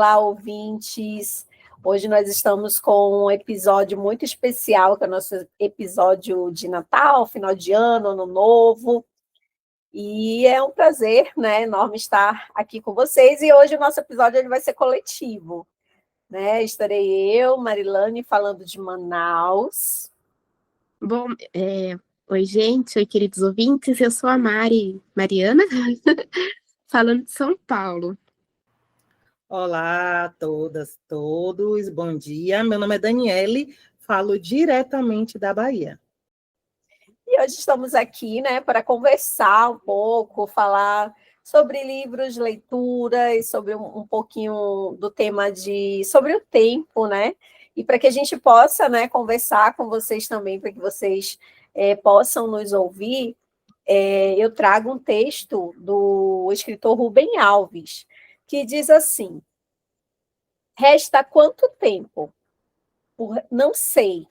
Olá, ouvintes. Hoje nós estamos com um episódio muito especial, que é o nosso episódio de Natal, final de ano, Ano Novo. E é um prazer, né, enorme estar aqui com vocês. E hoje o nosso episódio ele vai ser coletivo, né? Estarei eu, Marilane, falando de Manaus. Bom, oi, gente, oi, queridos ouvintes, eu sou a Mariana, falando de São Paulo. Olá a todas, todos, bom dia. Meu nome é Daniele, falo diretamente da Bahia. E hoje estamos aqui, né, para conversar um pouco, falar sobre livros, leituras, sobre um pouquinho do tema sobre o tempo, né? E para que a gente possa, né, conversar com vocês também, para que vocês possam nos ouvir, eu trago um texto do escritor Rubem Alves, que diz assim: resta quanto tempo? Não sei.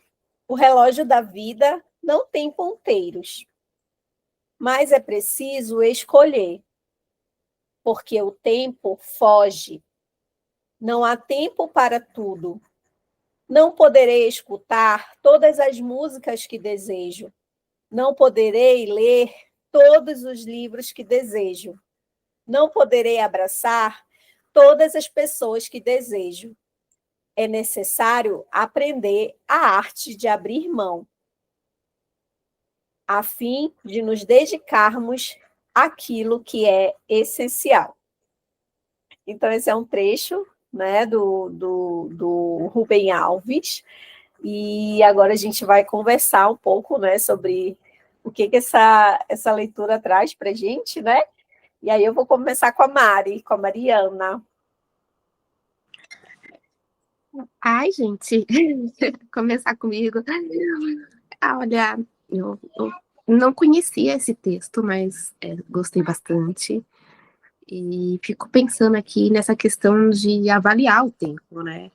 O relógio da vida não tem ponteiros, mas é preciso escolher, porque o tempo foge. Não há tempo para tudo. Não poderei escutar todas as músicas que desejo. Não poderei ler todos os livros que desejo. Não poderei abraçar todas as pessoas que desejo. É necessário aprender a arte de abrir mão, a fim de nos dedicarmos àquilo que é essencial. Então, esse é um trecho, né, do Rubem Alves, e agora a gente vai conversar um pouco, né, sobre o que essa leitura traz para a gente, né? E aí eu vou começar com a Mariana. Ai, gente, começar comigo. Olha, eu não conhecia esse texto, mas gostei bastante. E fico pensando aqui nessa questão de avaliar o tempo, né?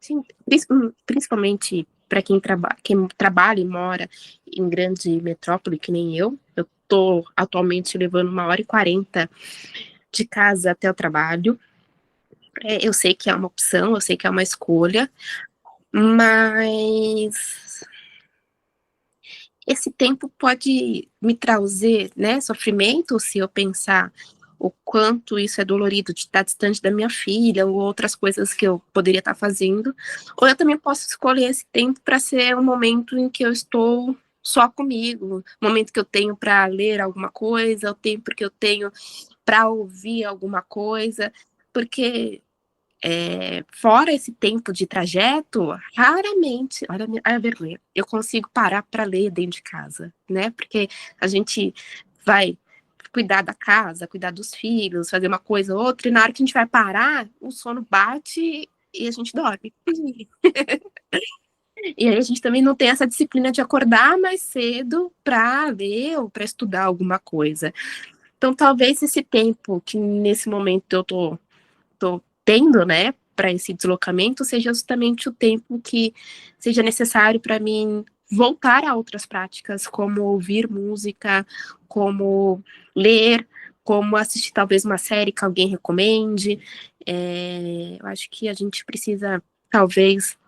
Sim, principalmente para quem trabalha e mora em grande metrópole, que nem eu. Eu estou atualmente levando 1h40 de casa até o trabalho. Eu sei que é uma opção, eu sei que é uma escolha, mas esse tempo pode me trazer, né, sofrimento se eu pensar o quanto isso é dolorido de estar distante da minha filha ou outras coisas que eu poderia estar fazendo, ou eu também posso escolher esse tempo para ser um momento em que eu estou só comigo, um momento que eu tenho para ler alguma coisa, o tempo que eu tenho para ouvir alguma coisa, porque fora esse tempo de trajeto, raramente, olha a vergonha, eu consigo parar para ler dentro de casa, né? Porque a gente vai cuidar da casa, cuidar dos filhos, fazer uma coisa ou outra, e na hora que a gente vai parar, o sono bate e a gente dorme. E aí a gente também não tem essa disciplina de acordar mais cedo para ler ou para estudar alguma coisa. Então, talvez esse tempo que nesse momento eu tô tendo, né, para esse deslocamento, seja justamente o tempo que seja necessário para mim voltar a outras práticas, como ouvir música, como ler, como assistir talvez uma série que alguém recomende. Eu acho que a gente precisa, talvez,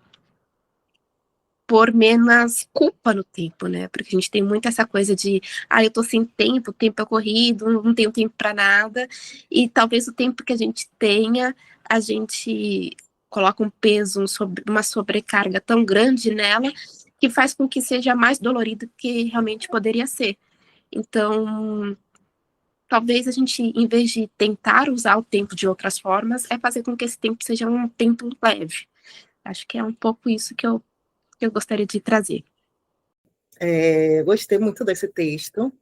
pôr menos culpa no tempo, né? Porque a gente tem muito essa coisa de, eu tô sem tempo, o tempo é corrido, não tenho tempo para nada, e talvez o tempo que a gente tenha, a gente coloca um peso, uma sobrecarga tão grande nela, que faz com que seja mais dolorido do que realmente poderia ser. Então, talvez a gente, em vez de tentar usar o tempo de outras formas, é fazer com que esse tempo seja um tempo leve. Acho que é um pouco isso que eu gostaria de trazer. Gostei muito desse texto,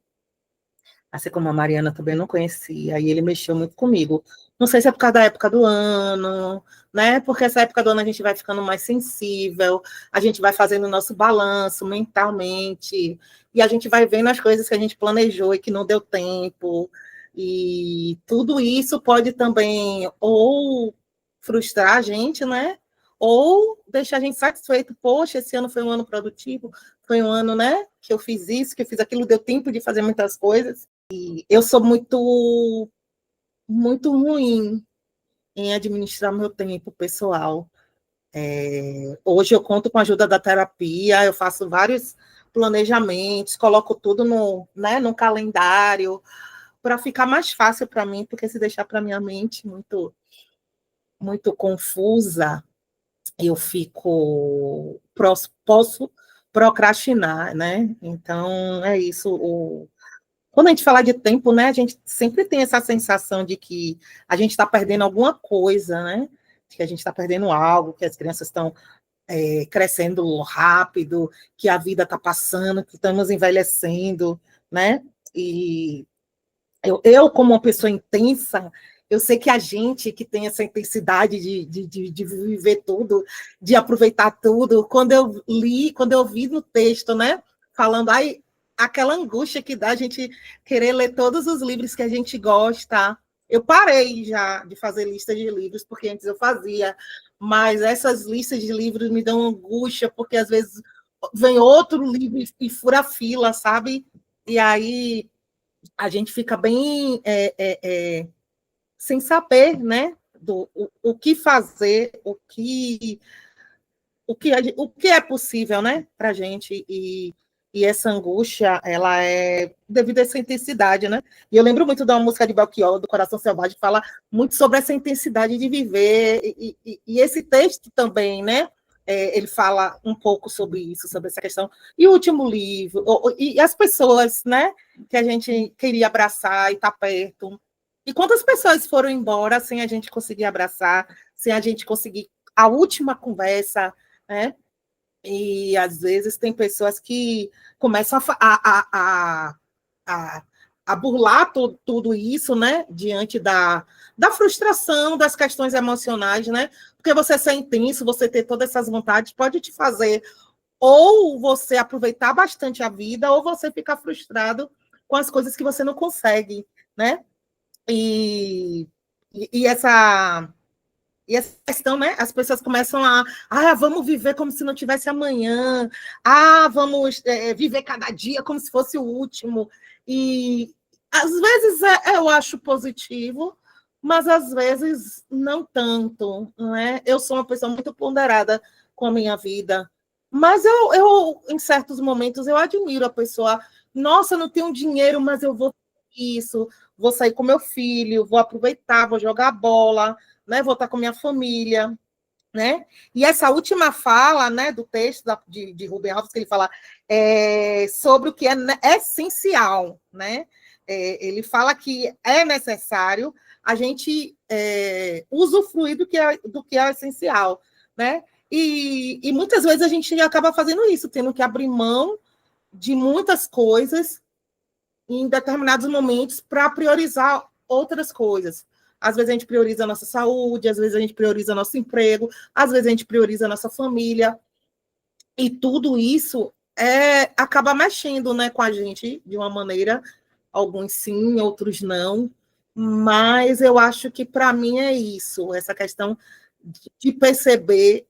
assim como a Mariana também não conhecia, e ele mexeu muito comigo. Não sei se é por causa da época do ano, né? Porque essa época do ano a gente vai ficando mais sensível, a gente vai fazendo o nosso balanço mentalmente, e a gente vai vendo as coisas que a gente planejou e que não deu tempo, e tudo isso pode também ou frustrar a gente, né? Ou deixar a gente satisfeito. Poxa, esse ano foi um ano produtivo, foi um ano, né, que eu fiz isso, que eu fiz aquilo, deu tempo de fazer muitas coisas. E eu sou muito ruim em administrar meu tempo pessoal. Hoje eu conto com a ajuda da terapia, eu faço vários planejamentos, coloco tudo no calendário, para ficar mais fácil para mim, porque se deixar para minha mente muito, muito confusa, eu posso procrastinar, né? Então, é isso. Quando a gente fala de tempo, né, a gente sempre tem essa sensação de que a gente está perdendo alguma coisa, né? Que a gente está perdendo algo, que as crianças estão crescendo rápido, que a vida está passando, que estamos envelhecendo, né? E como uma pessoa intensa, eu sei que a gente que tem essa intensidade de viver tudo, de aproveitar tudo, quando eu vi no texto, né, falando, ai, aquela angústia que dá a gente querer ler todos os livros que a gente gosta. Eu parei já de fazer lista de livros, porque antes eu fazia, mas essas listas de livros me dão angústia, porque às vezes vem outro livro e fura a fila, sabe? E aí a gente fica bem sem saber, né, o que fazer, o que é possível, né, para a gente, e essa angústia, ela é devido a essa intensidade, né? E eu lembro muito de uma música de Belchior, do Coração Selvagem, que fala muito sobre essa intensidade de viver, e esse texto também, né? Ele fala um pouco sobre isso, sobre essa questão. E o último livro, e as pessoas, né, que a gente queria abraçar e estar perto. E quantas pessoas foram embora sem a gente conseguir abraçar, sem a gente conseguir a última conversa, né? E às vezes tem pessoas que começam a, a burlar tudo isso, né? Diante da frustração, das questões emocionais, né? Porque você ser intenso, você ter todas essas vontades, pode te fazer ou você aproveitar bastante a vida, ou você ficar frustrado com as coisas que você não consegue, né? E, e essa. E essa questão, né? As pessoas começam vamos viver como se não tivesse amanhã, vamos viver cada dia como se fosse o último. E às vezes eu acho positivo, mas às vezes não tanto, né? Eu sou uma pessoa muito ponderada com a minha vida, mas em certos momentos, eu admiro a pessoa. Nossa, não tenho dinheiro, mas eu vou isso, vou sair com meu filho, vou aproveitar, vou jogar bola, né? Vou estar com minha família, né? E essa última fala, né, do texto de Rubem Alves, que ele fala sobre o que é essencial, né? Ele fala que é necessário a gente usufruir do que é essencial, né? E muitas vezes a gente acaba fazendo isso, tendo que abrir mão de muitas coisas em determinados momentos para priorizar outras coisas. Às vezes a gente prioriza a nossa saúde, às vezes a gente prioriza nosso emprego, às vezes a gente prioriza a nossa família, e tudo isso acaba mexendo, né, com a gente de uma maneira, alguns sim, outros não, mas eu acho que para mim é isso, essa questão de perceber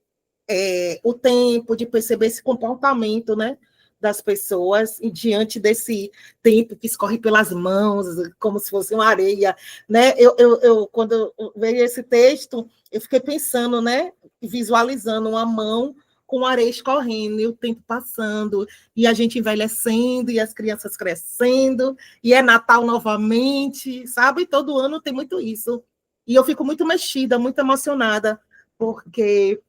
o tempo, de perceber esse comportamento, né, das pessoas e diante desse tempo que escorre pelas mãos, como se fosse uma areia, né? Quando eu veio esse texto, eu fiquei pensando, né, visualizando uma mão com areia escorrendo e o tempo passando, e a gente envelhecendo, e as crianças crescendo, e é Natal novamente, sabe? Todo ano tem muito isso. E eu fico muito mexida, muito emocionada, porque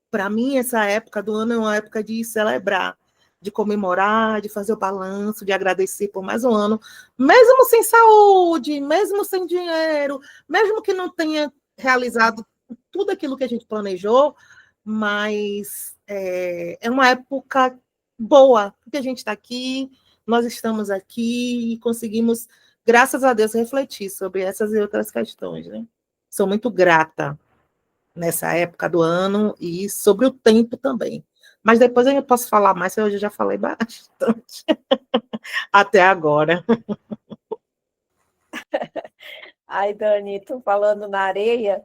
para mim, essa época do ano é uma época de celebrar, de comemorar, de fazer o balanço, de agradecer por mais um ano, mesmo sem saúde, mesmo sem dinheiro, mesmo que não tenha realizado tudo aquilo que a gente planejou, mas é uma época boa, porque a gente está aqui, nós estamos aqui e conseguimos, graças a Deus, refletir sobre essas e outras questões, né? Sou muito grata nessa época do ano e sobre o tempo também. Mas depois eu posso falar mais, eu já falei bastante até agora. Ai, Dani, tu falando na areia,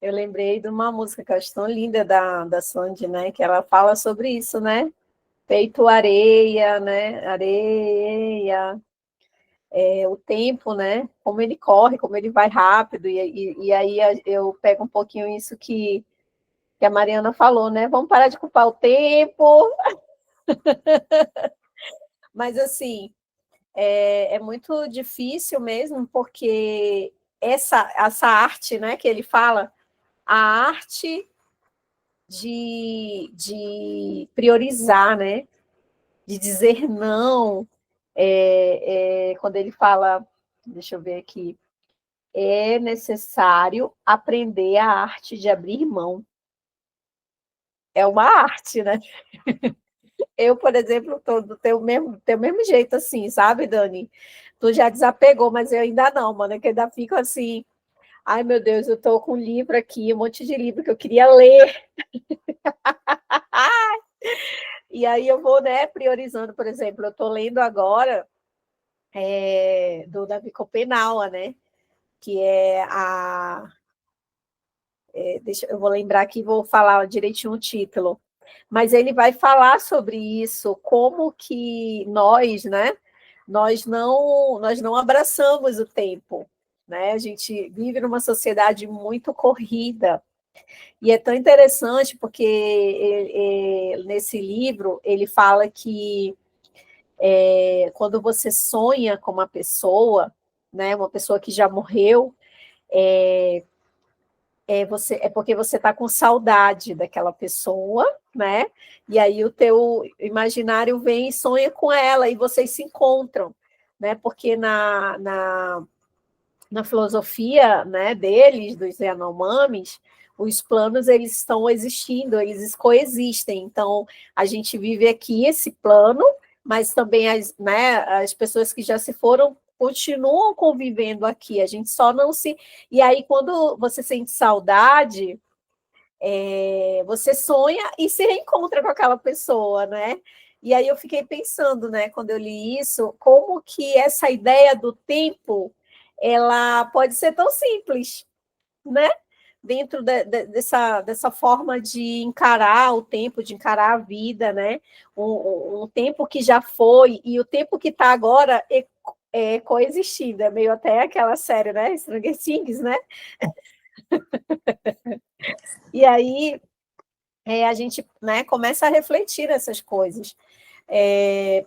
eu lembrei de uma música que eu acho tão linda da Sandy, né? Que ela fala sobre isso, né? Feito areia, né? Areia. o tempo, né? Como ele corre, como ele vai rápido, e aí eu pego um pouquinho isso que a Mariana falou, né? Vamos parar de culpar o tempo. Mas, assim, é muito difícil mesmo, porque essa arte, né, que ele fala, a arte de priorizar, né? De dizer não, quando ele fala, deixa eu ver aqui, é necessário aprender a arte de abrir mão. É uma arte, né? Eu, por exemplo, tenho o mesmo jeito assim, sabe, Dani? Tu já desapegou, mas eu ainda não, mano, que ainda fico assim, ai meu Deus, eu tô com um livro aqui, um monte de livro que eu queria ler. E aí eu vou, né, priorizando, por exemplo, eu estou lendo agora do Davi Copenau, né? Que é eu vou lembrar aqui, vou falar direitinho o título. Mas ele vai falar sobre isso, como que nós, né? Nós não abraçamos o tempo, né? A gente vive numa sociedade muito corrida. E é tão interessante porque nesse livro ele fala que quando você sonha com uma pessoa, né, uma pessoa que já morreu, é porque você está com saudade daquela pessoa, né? E aí o teu imaginário vem e sonha com ela e vocês se encontram, né? Porque na filosofia, né, deles, dos Yanomamis, os planos eles estão existindo, eles coexistem. Então, a gente vive aqui esse plano, mas também as pessoas que já se foram continuam convivendo aqui. A gente só não se... E aí, quando você sente saudade, você sonha e se reencontra com aquela pessoa, né? E aí eu fiquei pensando, né, quando eu li isso, como que essa ideia do tempo ela pode ser tão simples, né? Dentro dessa forma de encarar o tempo, de encarar a vida, né? Um tempo que já foi e o tempo que está agora coexistindo. É meio até aquela série, né? Stranger Things, né? E aí a gente, né, começa a refletir essas coisas.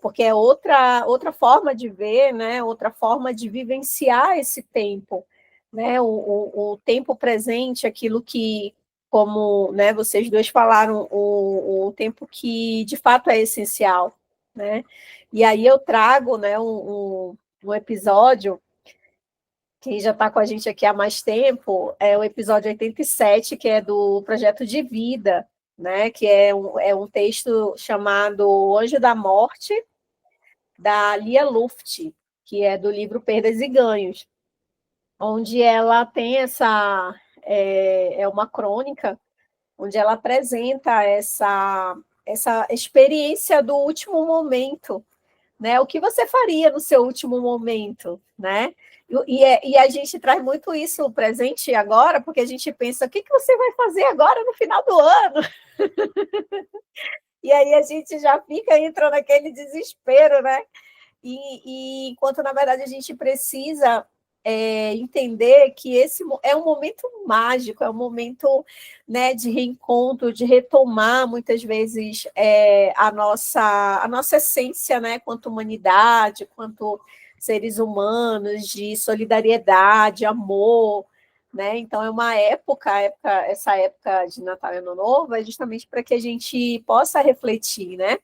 Porque é outra forma de ver, né, outra forma de vivenciar esse tempo, né, o tempo presente, aquilo que, como, né, vocês dois falaram, o tempo que de fato é essencial, né, e aí eu trago, né, um episódio, quem já está com a gente aqui há mais tempo, é o episódio 87, que é do Projeto de Vida, né, que é um texto chamado Anjo da Morte, da Lia Luft, que é do livro Perdas e Ganhos, onde ela tem uma crônica, onde ela apresenta essa experiência do último momento, né? O que você faria no seu último momento, né? E a gente traz muito isso presente agora, porque a gente pensa, o que você vai fazer agora no final do ano? E aí a gente já entra naquele desespero, né? E enquanto, na verdade, a gente precisa entender que esse é um momento mágico, é um momento, né, de reencontro, de retomar, muitas vezes, a nossa essência, né, quanto humanidade, quanto seres humanos, de solidariedade, amor, né? Então, é uma essa época de Natal e Ano Novo é justamente para que a gente possa refletir, né?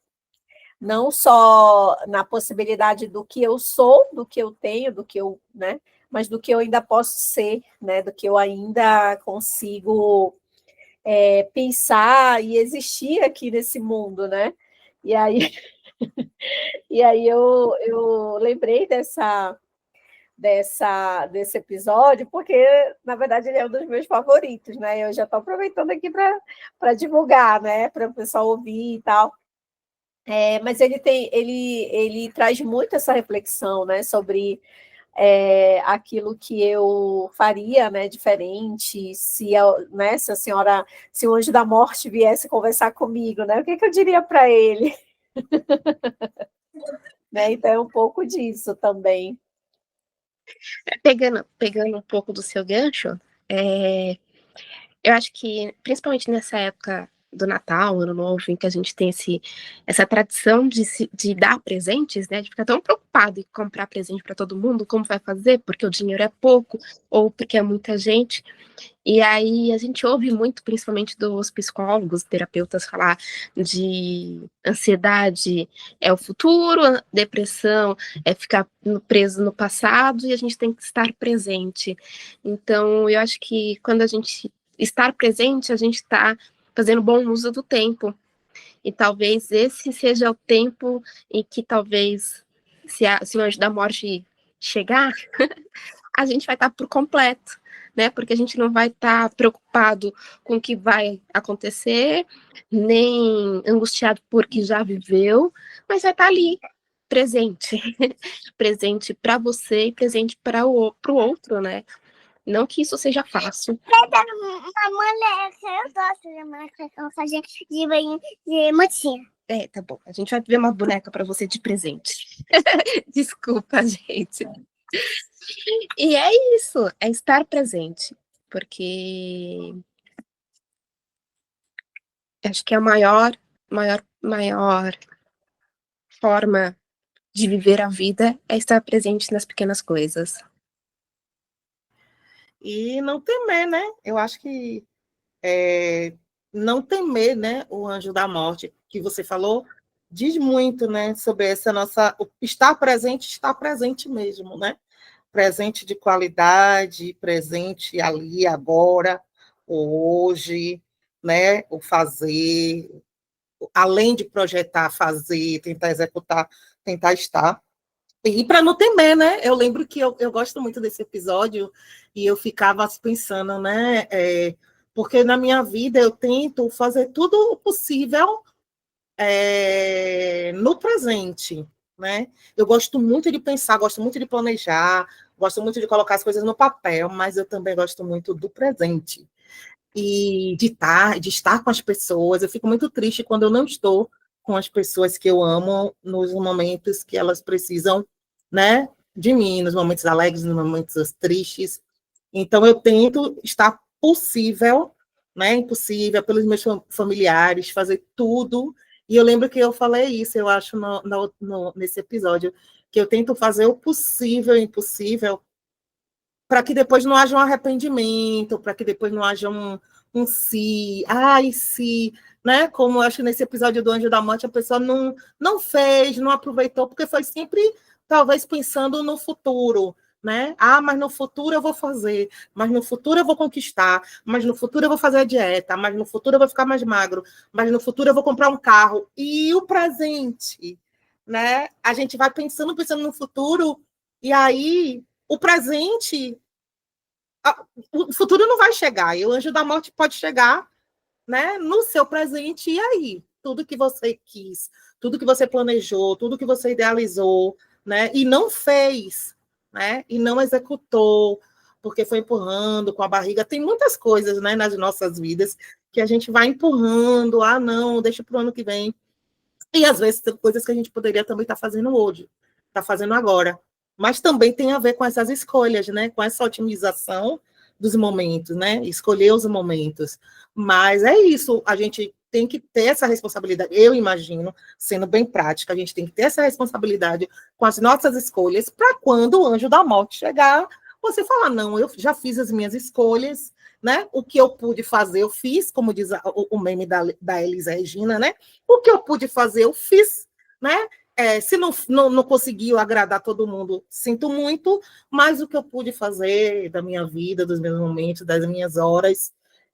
Não só na possibilidade do que eu sou, do que eu tenho, do que eu, né, mas do que eu ainda posso ser, né, do que eu ainda consigo pensar e existir aqui nesse mundo, né? E aí, eu lembrei desse episódio, porque, na verdade, ele é um dos meus favoritos, né? Eu já estou aproveitando aqui para divulgar, né? Para o pessoal ouvir e tal. Mas ele traz muito essa reflexão, né, sobre aquilo que eu faria, né, diferente, né, se o anjo da morte viesse conversar comigo, né, o que eu diria para ele? Né, então é um pouco disso também. Pegando um pouco do seu gancho, eu acho que, principalmente nessa época do Natal, Ano Novo, em que a gente tem essa tradição de dar presentes, né? De ficar tão preocupado em comprar presente para todo mundo, como vai fazer, porque o dinheiro é pouco, ou porque é muita gente. E aí a gente ouve muito, principalmente dos psicólogos, terapeutas, falar de ansiedade é o futuro, depressão é ficar preso no passado, e a gente tem que estar presente. Então, eu acho que quando a gente estar presente, a gente está fazendo bom uso do tempo. E talvez esse seja o tempo em que talvez, se o anjo da morte chegar, a gente vai estar por completo, né? Porque a gente não vai estar preocupado com o que vai acontecer, nem angustiado por que já viveu, mas vai estar ali, presente. Presente para você e presente para o outro, né? Não que isso seja fácil. Uma boneca, eu gosto de boneca que eu fazer de motinha. Tá bom. A gente vai ver uma boneca para você de presente. Desculpa, gente. E é isso, é estar presente, porque acho que a maior forma de viver a vida é estar presente nas pequenas coisas. E não temer, né? Eu acho que não temer, né, o anjo da morte, que você falou, diz muito, né, sobre essa nossa... Estar presente mesmo, né? Presente de qualidade, presente ali, agora, o hoje, né? O fazer, além de projetar, fazer, tentar executar, tentar estar. E para não temer, né? Eu lembro que eu gosto muito desse episódio e eu ficava pensando, né? Porque na minha vida eu tento fazer tudo o possível no presente, né? Eu gosto muito de pensar, gosto muito de planejar, gosto muito de colocar as coisas no papel, mas eu também gosto muito do presente e de estar com as pessoas. Eu fico muito triste quando eu não estou com as pessoas que eu amo nos momentos que elas precisam, né, de mim, nos momentos alegres, nos momentos tristes. Então eu tento estar possível, né, impossível, pelos meus familiares, fazer tudo. E eu lembro que eu falei isso, eu acho, nesse episódio, que eu tento fazer o possível e impossível para que depois não haja um arrependimento, para que depois não haja um se, ai, se, né? Como eu acho que nesse episódio do Anjo da Morte a pessoa não fez, não aproveitou, porque foi sempre, talvez, pensando no futuro, né? Ah, mas no futuro eu vou fazer, mas no futuro eu vou conquistar, mas no futuro eu vou fazer a dieta, mas no futuro eu vou ficar mais magro, mas no futuro eu vou comprar um carro. E o presente, né? A gente vai pensando no futuro, e aí o presente, o futuro não vai chegar, e o anjo da morte pode chegar, né, no seu presente, e aí? Tudo que você quis, tudo que você planejou, tudo que você idealizou, né, e não fez, né, e não executou, porque foi empurrando com a barriga. Tem muitas coisas, né, nas nossas vidas que a gente vai empurrando, não, deixa para o ano que vem. E às vezes tem coisas que a gente poderia também estar fazendo hoje, estar fazendo agora. Mas também tem a ver com essas escolhas, né? Com essa otimização dos momentos, né? Escolher os momentos. Mas é isso, a gente tem que ter essa responsabilidade. Eu imagino, sendo bem prática, a gente tem que ter essa responsabilidade com as nossas escolhas para quando o anjo da morte chegar, você falar, não, eu já fiz as minhas escolhas, né? O que eu pude fazer, eu fiz, como diz o meme da Elisa Regina, né? O que eu pude fazer, eu fiz, né? Se não conseguiu agradar todo mundo, sinto muito, mas o que eu pude fazer da minha vida, dos meus momentos, das minhas horas,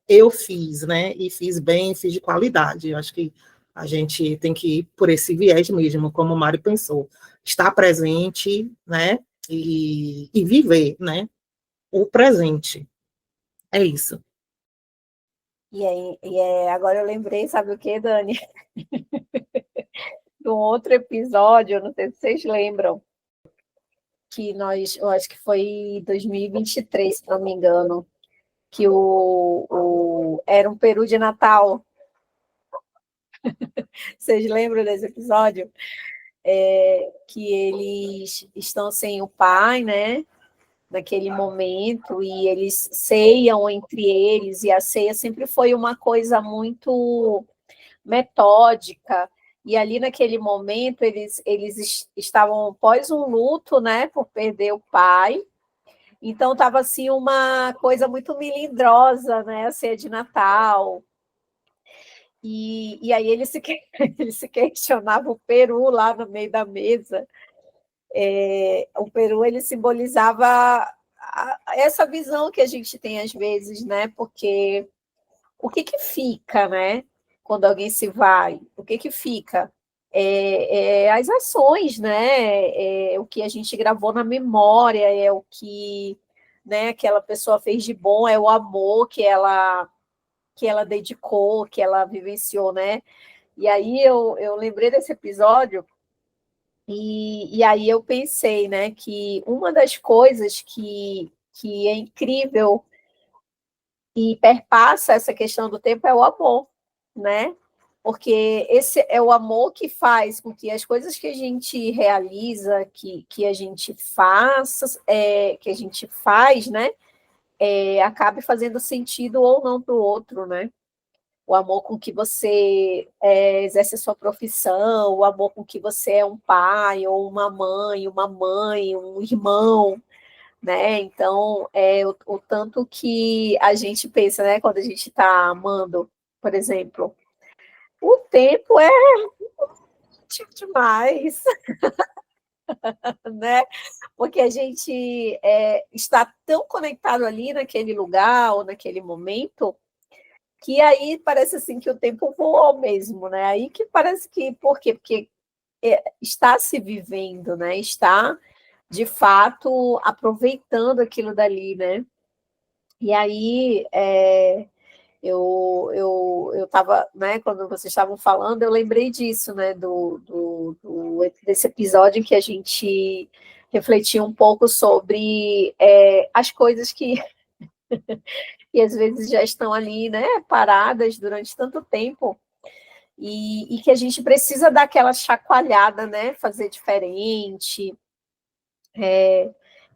eu fiz, né? E fiz bem, fiz de qualidade. Eu acho que a gente tem que ir por esse viés mesmo, como o Mário pensou. Estar presente, né? E viver, né? O presente. É isso. Agora eu lembrei, sabe o que, Dani? De um outro episódio, não sei se vocês lembram, que eu acho que foi 2023, se não me engano, que era um peru de Natal. Vocês lembram desse episódio? Que eles estão sem o pai, né? naquele momento, e eles ceiam entre eles, e a ceia sempre foi uma coisa muito metódica, e ali naquele momento eles estavam pós um luto, né, por perder o pai, então estava assim uma coisa muito melindrosa, né, a ceia de Natal, e aí ele se questionava o peru lá no meio da mesa. O peru ele simbolizava essa visão que a gente tem às vezes, né? Porque o que que fica, né? Quando alguém se vai, o que que fica? As ações, né? É o que a gente gravou na memória, é o que, né, aquela pessoa fez de bom, é o amor que ela dedicou, que ela vivenciou, né? E aí eu lembrei desse episódio e aí eu pensei, né, que uma das coisas que é incrível e perpassa essa questão do tempo é o amor, né? Porque esse é o amor que faz com que as coisas que a gente realiza, que a gente faça, que a gente faz, né, acabe fazendo sentido ou não para o outro, né? O amor com que você exerce a sua profissão, o amor com que você é um pai, ou uma mãe, um irmão, né? Então, o tanto que a gente pensa, né, quando a gente está amando, por exemplo, o tempo é demais, né? Porque a gente está tão conectado ali naquele lugar ou naquele momento que aí parece assim que o tempo voou mesmo, né? Aí que parece que, por quê? Porque está se vivendo, né? Está, de fato, aproveitando aquilo dali, né? E aí, eu estava, né, quando vocês estavam falando, eu lembrei disso, né, desse episódio em que a gente refletiu um pouco sobre as coisas que às vezes já estão ali, né, paradas durante tanto tempo, e que a gente precisa dar aquela chacoalhada, né, fazer diferente.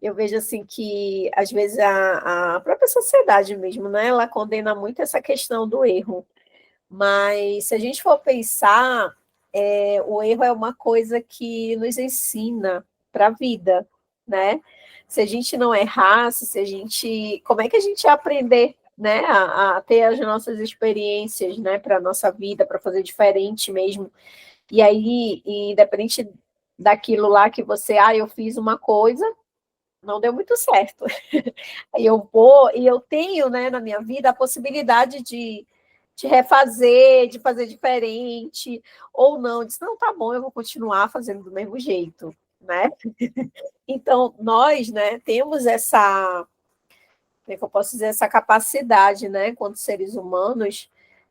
Eu vejo assim que às vezes a própria sociedade mesmo, né, ela condena muito essa questão do erro. Mas se a gente for pensar, o erro é uma coisa que nos ensina para a vida, né? Se a gente não errasse, se a gente, como é que a gente ia aprender, né, a ter as nossas experiências, né, para a nossa vida, para fazer diferente mesmo? E aí, independente daquilo lá que você, eu fiz uma coisa, não deu muito certo. Aí eu vou, e eu tenho, né, na minha vida a possibilidade de refazer, de fazer diferente, ou não, disse, não, tá bom, eu vou continuar fazendo do mesmo jeito, né? Então, nós, né, temos essa, como é que eu posso dizer, essa capacidade, né, quanto seres humanos,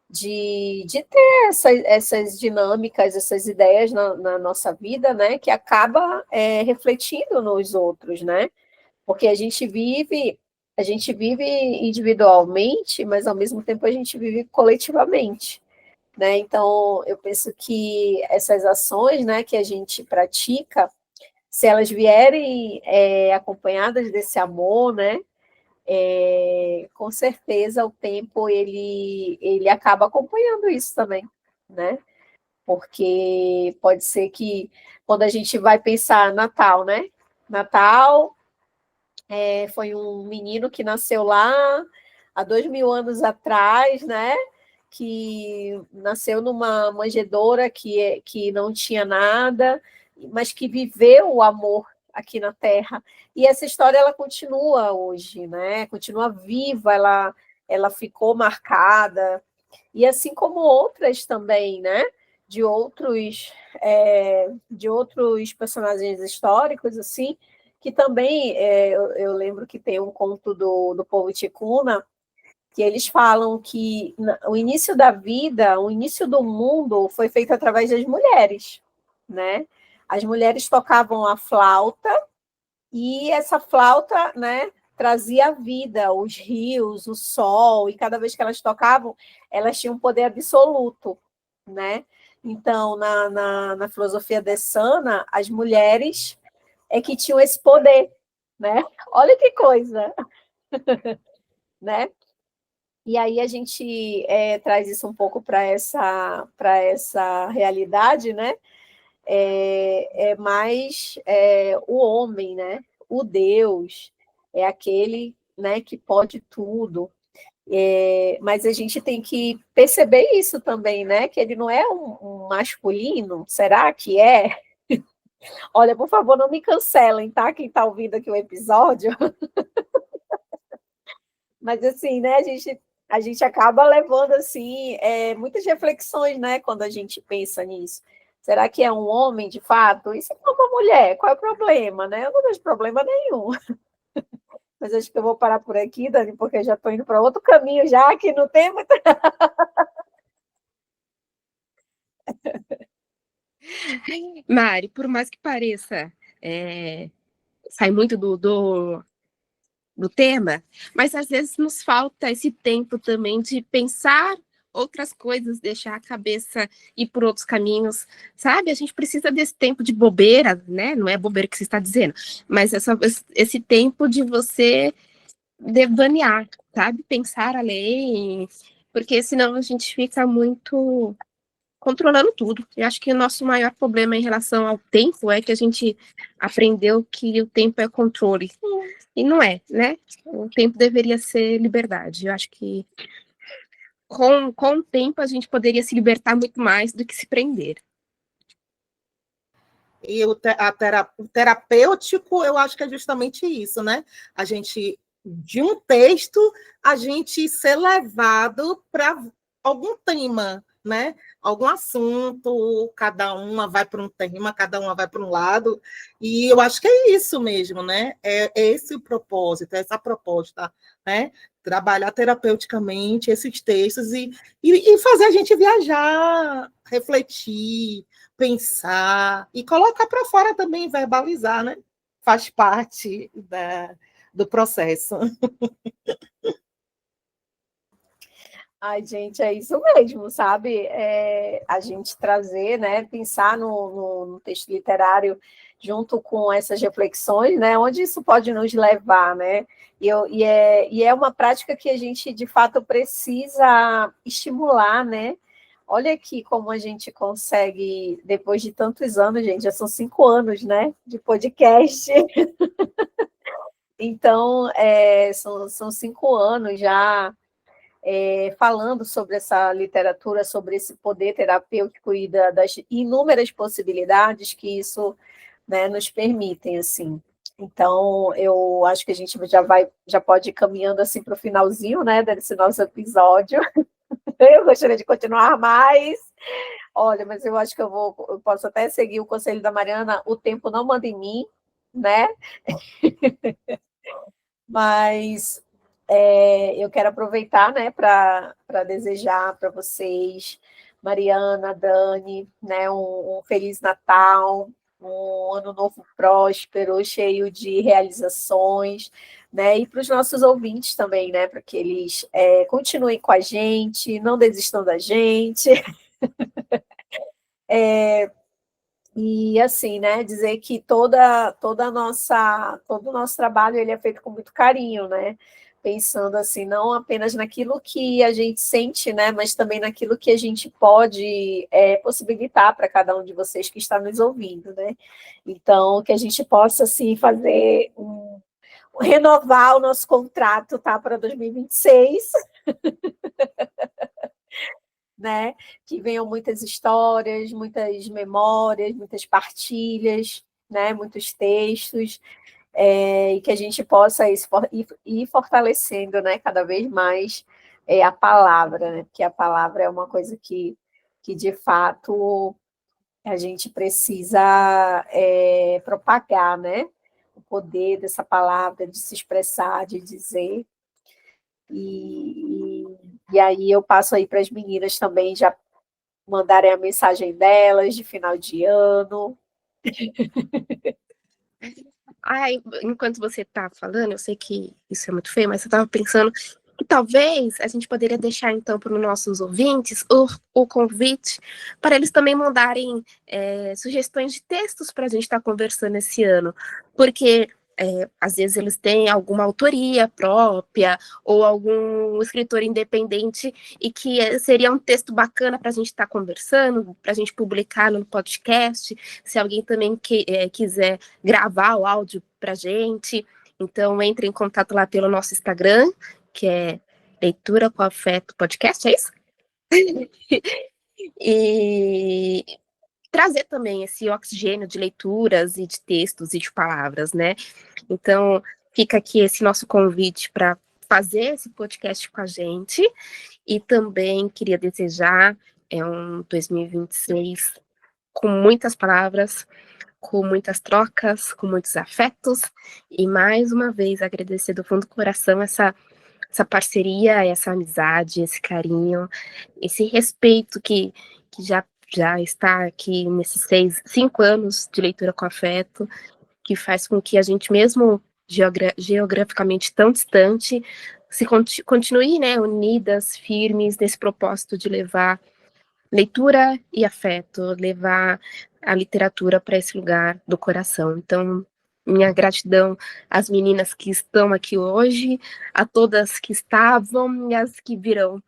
de ter essas dinâmicas, essas ideias na nossa vida, né, que acaba refletindo nos outros, né? Porque a gente vive individualmente, mas ao mesmo tempo a gente vive coletivamente, né? Então, eu penso que essas ações, né, que a gente pratica, se elas vierem acompanhadas desse amor, né, com certeza o tempo ele acaba acompanhando isso também, né? Porque pode ser que quando a gente vai pensar Natal, né? Natal foi um menino que nasceu lá há 2000 anos atrás, né? Que nasceu numa manjedoura que não tinha nada, mas que viveu o amor aqui na Terra. E essa história ela continua hoje, né? Continua viva, ela ficou marcada. E assim como outras também, né? De outros personagens históricos, assim, que também, eu lembro que tem um conto do povo ticuna, que eles falam que o início da vida, o início do mundo foi feito através das mulheres, né? As mulheres tocavam a flauta, e essa flauta, né, trazia a vida, os rios, o sol, e cada vez que elas tocavam, elas tinham um poder absoluto, né? Então, na filosofia dessana, as mulheres que tinham esse poder, né? Olha que coisa, né? E aí a gente traz isso um pouco para essa realidade, né? Mais o homem, né? O Deus é aquele, né, que pode tudo. Mas a gente tem que perceber isso também, né? Que ele não é um masculino. Será que é? Olha, por favor, não me cancelem, tá? Quem está ouvindo aqui o episódio. Mas assim, né? A gente acaba levando assim muitas reflexões, né? Quando a gente pensa nisso. Será que é um homem de fato? E se for uma mulher? Qual é o problema, né? Eu não vejo problema nenhum. Mas acho que eu vou parar por aqui, Dani, porque eu já estou indo para outro caminho já, que não tem muita. Mari, por mais que pareça, sai muito do tema, mas às vezes nos falta esse tempo também de pensar outras coisas, deixar a cabeça ir por outros caminhos, sabe? A gente precisa desse tempo de bobeira, né? Não é bobeira que você está dizendo, mas esse tempo de você devanear, sabe? Pensar além, porque senão a gente fica muito controlando tudo. Eu acho que o nosso maior problema em relação ao tempo é que a gente aprendeu que o tempo é controle. E não é, né? O tempo deveria ser liberdade. Eu acho que com o tempo a gente poderia se libertar muito mais do que se prender. E o terapêutico, eu acho que é justamente isso, né? A gente, de um texto, a gente ser levado para algum tema, né? Algum assunto, cada uma vai para um tema, cada uma vai para um lado, e eu acho que é isso mesmo, né? É esse o propósito, essa proposta, né? Trabalhar terapeuticamente esses textos e fazer a gente viajar, refletir, pensar e colocar para fora também, verbalizar, né? Faz parte do processo. Ai, gente, é isso mesmo, sabe? A gente trazer, né? Pensar no texto literário junto com essas reflexões, né? Onde isso pode nos levar, né? E é uma prática que a gente, de fato, precisa estimular, né? Olha aqui como a gente consegue, depois de tantos anos, gente, já são 5 anos, né? De podcast. Então, são 5 anos já falando sobre essa literatura, sobre esse poder terapêutico e das inúmeras possibilidades que isso, né, nos permitem, assim. Então, eu acho que a gente já pode ir caminhando assim para o finalzinho, né, desse nosso episódio. Eu gostaria de continuar mais. Olha, mas eu acho que eu posso até seguir o conselho da Mariana, o tempo não manda em mim, né? Mas eu quero aproveitar, né, para desejar para vocês, Mariana, Dani, né, um Feliz Natal, um ano novo próspero, cheio de realizações, né, e para os nossos ouvintes também, né, para que eles continuem com a gente, não desistam da gente. E assim, né, dizer que todo o nosso trabalho ele é feito com muito carinho, né? Pensando assim, não apenas naquilo que a gente sente, né, mas também naquilo que a gente pode possibilitar para cada um de vocês que está nos ouvindo, né? Então, que a gente possa assim fazer renovar o nosso contrato, tá, para 2026. Né? Que venham muitas histórias, muitas memórias, muitas partilhas, né? Muitos textos, e que a gente possa ir fortalecendo, né? Cada vez mais a palavra, né? Porque a palavra é uma coisa que de fato a gente precisa propagar, né? O poder dessa palavra, de se expressar, de dizer. E aí eu passo aí para as meninas também já mandarem a mensagem delas de final de ano. Ai, enquanto você tá falando, eu sei que isso é muito feio, mas eu tava pensando que talvez a gente poderia deixar, então, para os nossos ouvintes o convite para eles também mandarem sugestões de textos para a gente estar conversando esse ano, porque às vezes eles têm alguma autoria própria ou algum escritor independente e que seria um texto bacana para a gente estar conversando, para a gente publicar no podcast, se alguém também quiser gravar o áudio para a gente. Então, entre em contato lá pelo nosso Instagram, que é Leitura com Afeto Podcast, é isso? E trazer também esse oxigênio de leituras e de textos e de palavras, né? Então, fica aqui esse nosso convite para fazer esse podcast com a gente. E também queria desejar um 2026 com muitas palavras, com muitas trocas, com muitos afetos. E mais uma vez agradecer do fundo do coração essa parceria, essa amizade, esse carinho, esse respeito que já está aqui nesses 5 anos de leitura com afeto, que faz com que a gente, mesmo geograficamente tão distante, se continue, né, unidas, firmes, nesse propósito de levar leitura e afeto, levar a literatura para esse lugar do coração. Então, minha gratidão às meninas que estão aqui hoje, a todas que estavam e as que virão,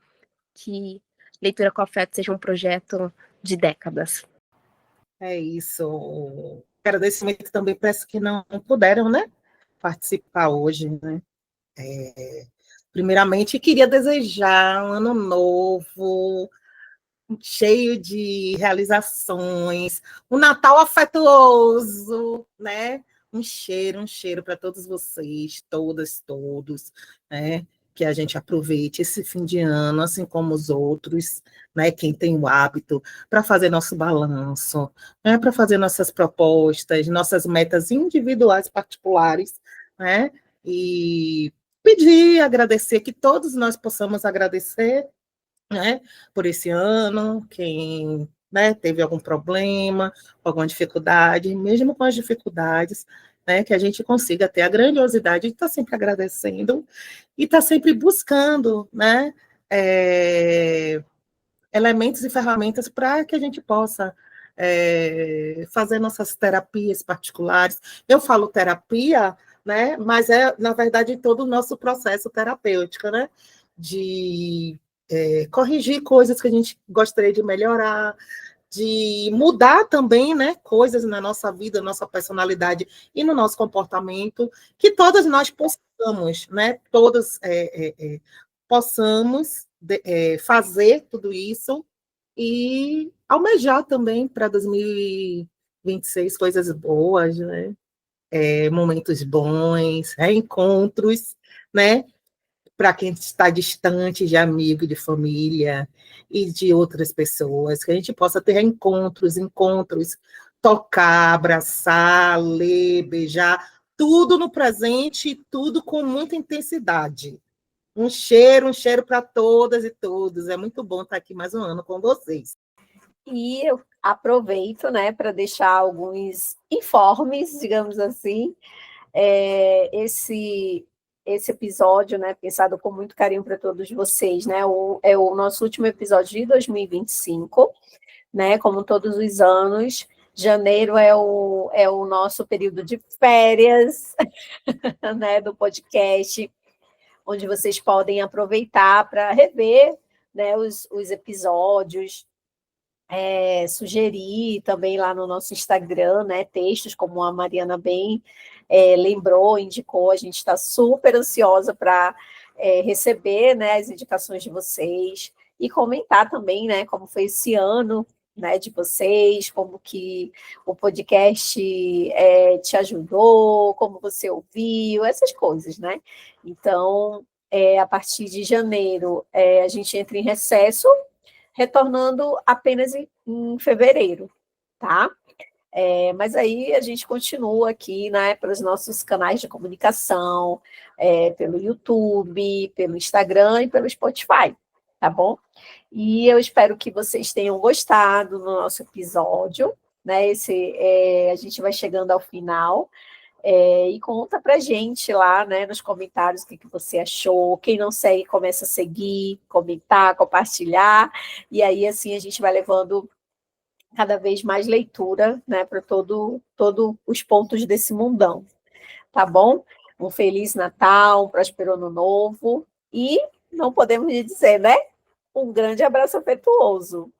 que Leitura com Afeto seja um projeto de décadas. É isso. Agradecimento também para as que não puderam, né, participar hoje, né? Primeiramente, queria desejar um ano novo, cheio de realizações, um Natal afetuoso, né? Um cheiro para todos vocês, todas, todos, né? Que a gente aproveite esse fim de ano, assim como os outros, né? Quem tem o hábito, para fazer nosso balanço, né? Para fazer nossas propostas, nossas metas individuais, particulares, né? E pedir, agradecer, que todos nós possamos agradecer, né, por esse ano, quem, né, teve algum problema, alguma dificuldade, mesmo com as dificuldades, né, que a gente consiga ter a grandiosidade de estar sempre agradecendo e estar sempre buscando, né, elementos e ferramentas para que a gente possa fazer nossas terapias particulares. Eu falo terapia, né, mas na verdade, todo o nosso processo terapêutico, né, de corrigir coisas que a gente gostaria de melhorar, de mudar também, né, coisas na nossa vida, nossa personalidade e no nosso comportamento, que todas nós possamos, né, todas possamos fazer tudo isso e almejar também para 2026 coisas boas, né, momentos bons, reencontros, né, para quem está distante de amigo, de família e de outras pessoas, que a gente possa ter encontros, tocar, abraçar, ler, beijar, tudo no presente, tudo com muita intensidade. Um cheiro para todas e todos. É muito bom estar aqui mais um ano com vocês. E eu aproveito, né, para deixar alguns informes, digamos assim. Esse episódio, né, pensado com muito carinho para todos vocês, né, é o nosso último episódio de 2025, né, como todos os anos. Janeiro é o nosso período de férias, né, do podcast, onde vocês podem aproveitar para rever, né, os episódios, sugerir também lá no nosso Instagram, né, textos, como a Mariana bem lembrou, indicou. A gente está super ansiosa para receber, né, as indicações de vocês e comentar também, né, como foi esse ano, né, de vocês, como que o podcast te ajudou, como você ouviu, essas coisas, né? Então, a partir de janeiro, a gente entra em recesso, retornando apenas em fevereiro, tá? Mas aí a gente continua aqui, né, pelos nossos canais de comunicação, pelo YouTube, pelo Instagram e pelo Spotify, tá bom? E eu espero que vocês tenham gostado do nosso episódio, né? A gente vai chegando ao final. E conta pra gente lá, né, nos comentários o que você achou. Quem não segue, começa a seguir, comentar, compartilhar, e aí assim a gente vai levando cada vez mais leitura, né, para todos os pontos desse mundão. tá bom? Um Feliz Natal, um próspero Ano Novo e, não podemos dizer, né? Um grande abraço afetuoso.